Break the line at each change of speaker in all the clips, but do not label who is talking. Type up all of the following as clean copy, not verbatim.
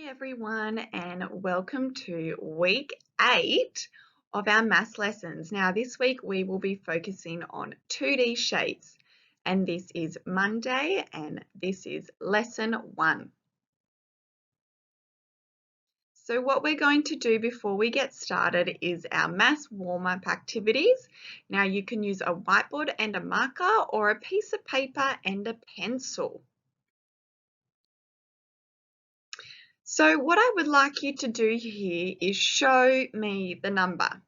Hi everyone, and welcome to week 8 of our maths lessons. Now this week we will be focusing on 2D shapes, and this is Monday and this is lesson 1. So what we're going to do before we get started is our maths warm-up activities. Now you can use a whiteboard and a marker or a piece of paper and a pencil. So what I would like you to do here is show me the number.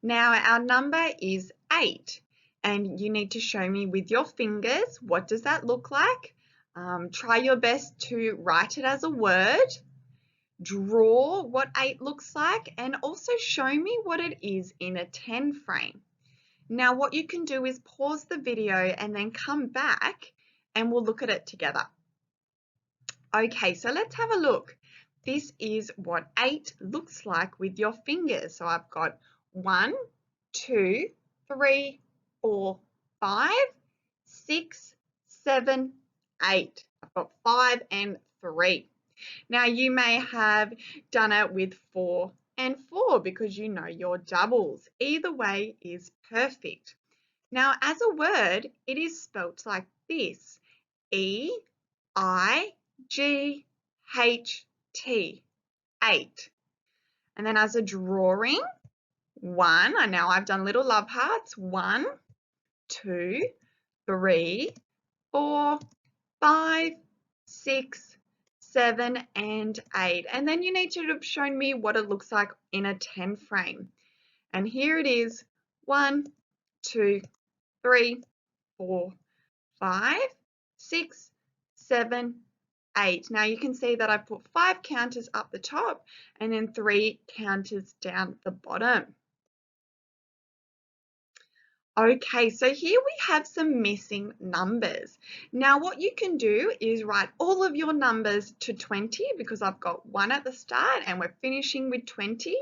Now our number is 8 and you need to show me with your fingers what does that look like. Try your best to write it as a word, draw what 8 looks like, and also show me what it is in a 10 frame. Now what you can do is pause the video and then come back and we'll look at it together. Okay, so let's have a look. This is what 8 looks like with your fingers. So I've got 1, 2, 3, 4, 5, 6, 7, 8. I've got 5 and 3. Now you may have done it with 4 and 4 because you know your doubles. Either way is perfect. Now as a word, it is spelt like this: E-I-G-H-T, 8. And then as a drawing, 1, now I've done little love hearts, 1, 2, 3, 4, 5, 6, 7, and 8. And then you need to have shown me what it looks like in a 10 frame. And here it is, 1, 2, 3, 4, 5, 6, 7, 8. Now you can see that I put 5 counters up the top and then 3 counters down the bottom. Okay, so here we have some missing numbers. Now what you can do is write all of your numbers to 20 because I've got 1 at the start and we're finishing with 20.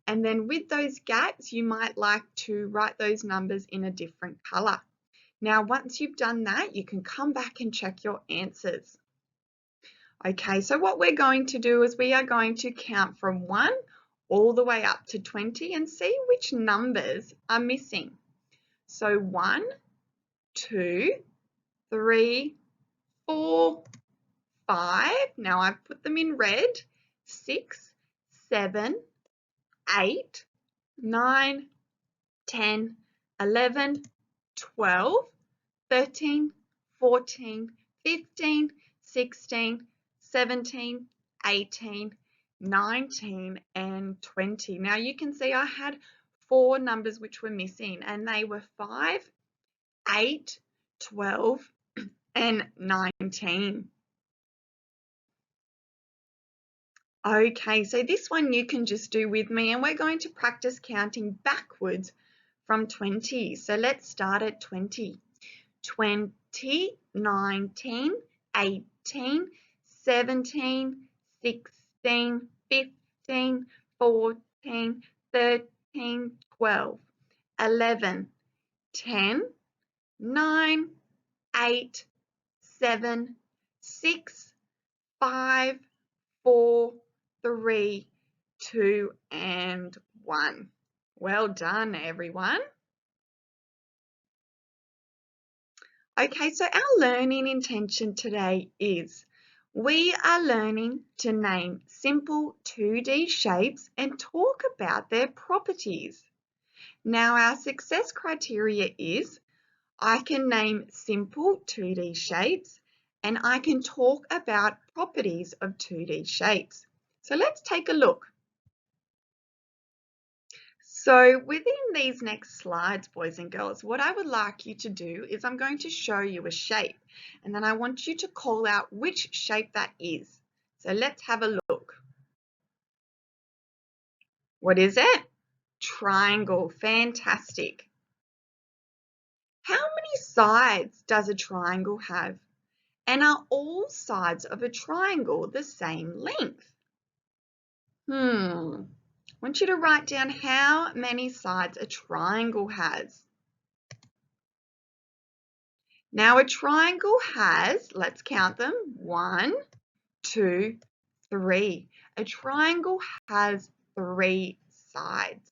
And then with those gaps, you might like to write those numbers in a different color. Now, once you've done that, you can come back and check your answers. Okay, so what we're going to do is we are going to count from 1 all the way up to 20 and see which numbers are missing. So 1, 2, 3, 4, 5. Now I've put them in red. 6, 7, 8, 9, 10, 11, 12, 13, 14, 15, 16, 17, 18, 19, and 20. Now you can see I had 4 numbers which were missing and they were 5, 8, 12, and 19. Okay, so this one you can just do with me and we're going to practice counting backwards from 20. So let's start at 20. 20, 19, 18, 17, 16, 15, 14, 13, 12, 11, 10, 9, 8, 7, 6, 5, 4, 3, 2, and 1. Well done, everyone. Okay, so our learning intention today is we are learning to name simple 2D shapes and talk about their properties. Now, our success criteria is I can name simple 2D shapes and I can talk about properties of 2D shapes. So let's take a look. So within these next slides, boys and girls, what I would like you to do is I'm going to show you a shape and then I want you to call out which shape that is. So let's have a look. What is it? Triangle. Fantastic. How many sides does a triangle have? And are all sides of a triangle the same length? I want you to write down how many sides a triangle has. Now a triangle has, let's count them, 1, 2, 3. A triangle has 3 sides.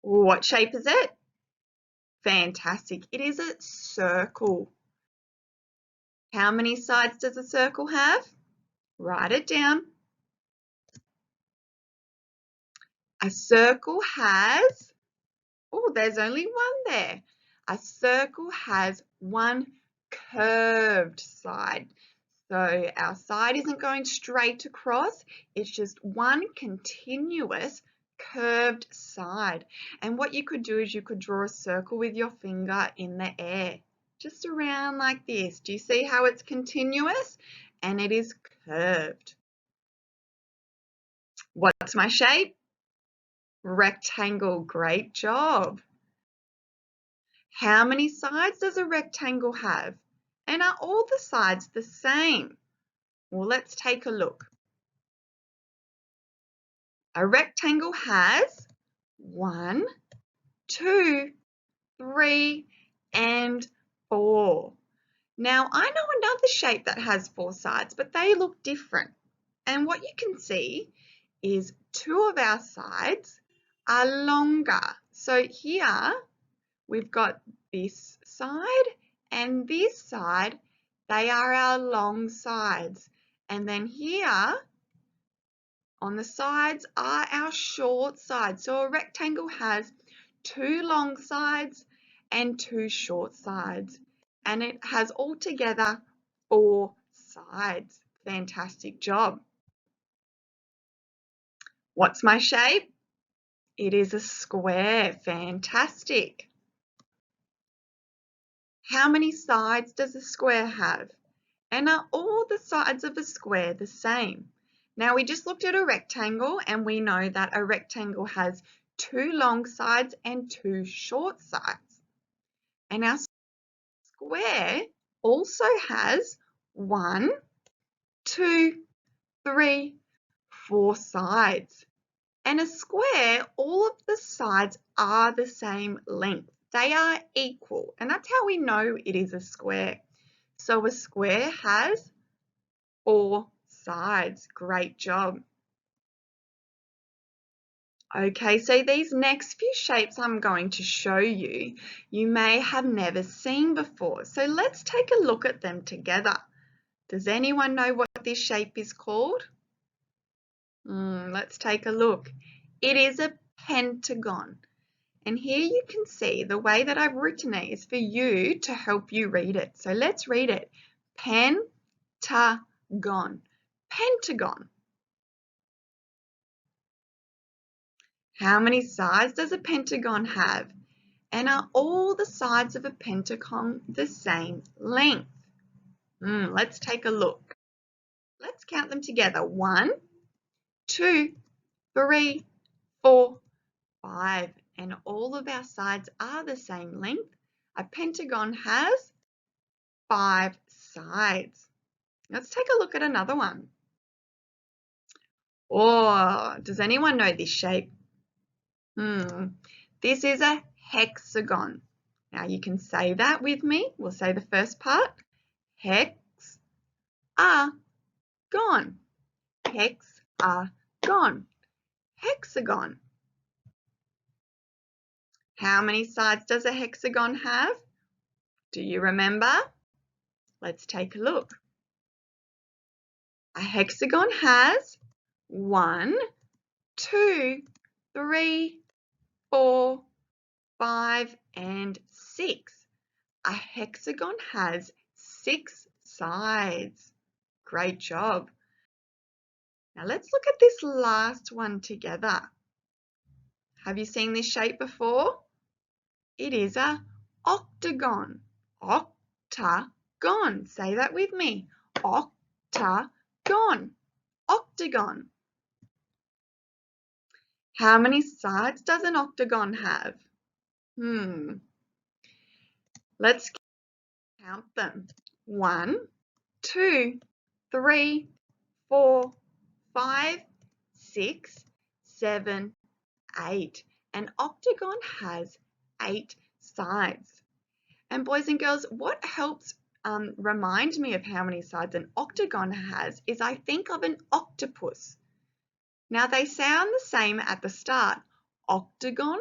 What shape is it? Fantastic. It is a circle. How many sides does a circle have? Write it down. A circle has, oh, there's only one there. A circle has one curved side. So our side isn't going straight across, it's just one continuous curved side. And what you could do is you could draw a circle with your finger in the air, just around like this. Do you see how it's continuous? And it is curved. What's my shape? Rectangle. Great job. How many sides does a rectangle have? And are all the sides the same? Well, let's take a look. A rectangle has 1, 2, 3, and 4. Now, I know another shape that has 4 sides, but they look different. And what you can see is 2 of our sides are longer. So here we've got this side and this side. They are our long sides. And then here on the sides are our short sides. So a rectangle has 2 long sides and 2 short sides. And it has altogether 4 sides. Fantastic job. What's my shape? It is a square. Fantastic. How many sides does a square have? And are all the sides of a square the same? Now we just looked at a rectangle and we know that a rectangle has 2 long sides and 2 short sides. And our square also has 1, 2, 3, 4 sides. And a square, all of the sides are the same length. They are equal, and that's how we know it is a square. So a square has 4 sides. Great job. Okay, so these next few shapes I'm going to show you, you may have never seen before. So let's take a look at them together. Does anyone know what this shape is called? Let's take a look. It is a pentagon. And here you can see the way that I've written it is for you to help you read it. So let's read it. Pentagon. Pentagon. How many sides does a pentagon have? And are all the sides of a pentagon the same length? Let's take a look. Let's count them together. 1, 2, 3, 4, 5. And all of our sides are the same length. A pentagon has 5 sides. Let's take a look at another one. Oh, does anyone know this shape? This is a hexagon. Now you can say that with me. We'll say the first part. Hexagon. Hexagon. Hexagon. How many sides does a hexagon have? Do you remember? Let's take a look. A hexagon has 1, 2, 3, 4, 5, and 6. A hexagon has 6 sides. Great job. Now let's look at this last one together. Have you seen this shape before? It is a octagon. Octagon. Say that with me. Octagon. Octagon. How many sides does an octagon have? Let's count them. 1, 2, 3, 4, 5, 6, 7, 8. An octagon has 8 sides. And boys and girls, what helps remind me of how many sides an octagon has is I think of an octopus. Now they sound the same at the start. Octagon,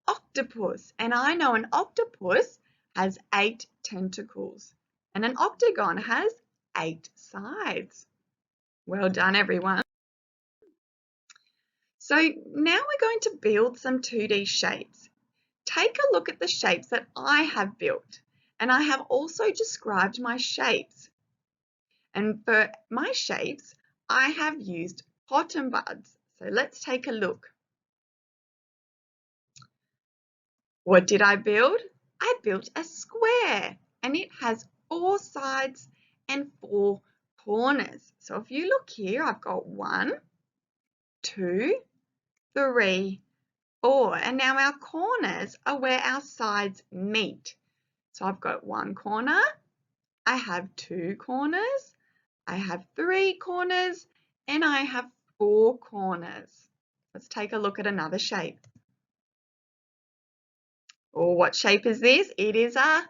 octopus. And I know an octopus has 8 tentacles and an octagon has 8 sides. Well done, everyone. So now we're going to build some 2D shapes. Take a look at the shapes that I have built, and I have also described my shapes. And for my shapes, I have used cotton buds. So let's take a look. What did I build? I built a square, and it has 4 sides and 4 corners. So if you look here, I've got 1, 2, 3, 4. And now our corners are where our sides meet. So I've got 1 corner, I have 2 corners, I have 3 corners, and I have 4 corners. Let's take a look at another shape. Oh, what shape is this? It is a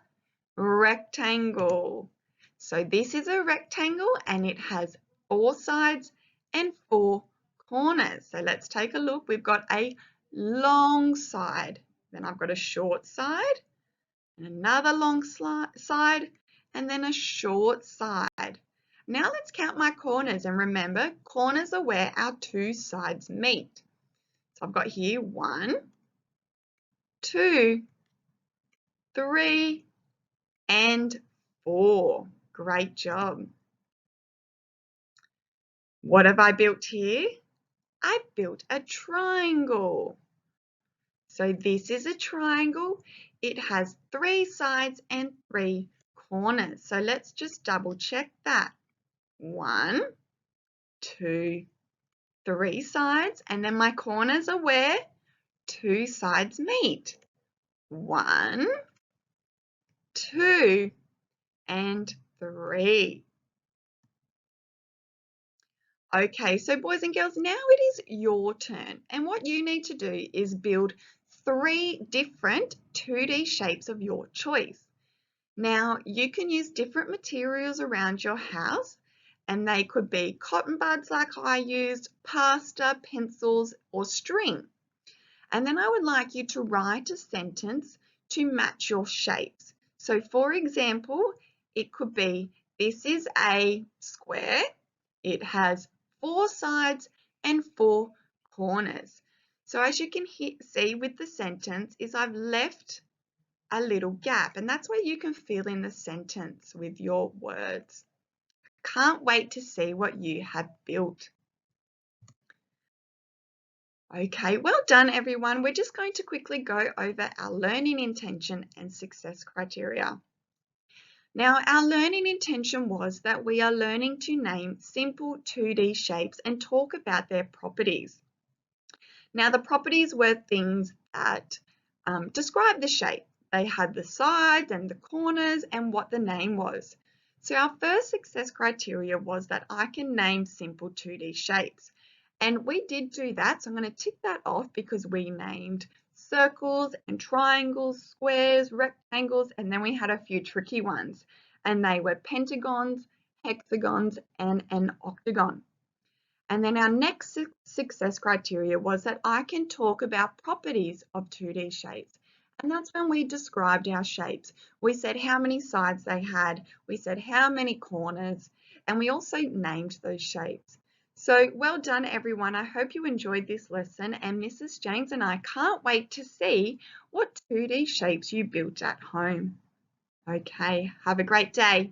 rectangle. So this is a rectangle and it has 4 sides and 4 corners. So let's take a look. We've got a long side, then I've got a short side, and another long side, and then a short side. Now let's count my corners, and remember, corners are where our 2 sides meet. So I've got here 1, 2, 3, and 4. Great job. What have I built here? I built a triangle. So this is a triangle. It has 3 sides and 3 corners. So let's just double check that. 1, 2, 3 sides, and then my corners are where 2 sides meet. 1, 2, and 3. Okay, so boys and girls, now it is your turn, and what you need to do is build 3 different 2D shapes of your choice. Now, you can use different materials around your house, and they could be cotton buds like I used, pasta, pencils, or string. And then I would like you to write a sentence to match your shapes. So for example, it could be, this is a square. It has 4 sides and 4 corners. So as you can see with the sentence is I've left a little gap, and that's where you can fill in the sentence with your words. Can't wait to see what you have built. Okay, well done everyone. We're just going to quickly go over our learning intention and success criteria. Now, our learning intention was that we are learning to name simple 2D shapes and talk about their properties. Now, the properties were things that describe the shape. They had the sides and the corners and what the name was. So our first success criteria was that I can name simple 2D shapes. And we did do that, so I'm going to tick that off because we named circles and triangles, squares, rectangles, and then we had a few tricky ones. And they were pentagons, hexagons, and an octagon. And then our next success criteria was that I can talk about properties of 2D shapes. And that's when we described our shapes. We said how many sides they had, we said how many corners, and we also named those shapes. So well done everyone. I hope you enjoyed this lesson, and Mrs. James and I can't wait to see what 2D shapes you built at home. Okay, have a great day.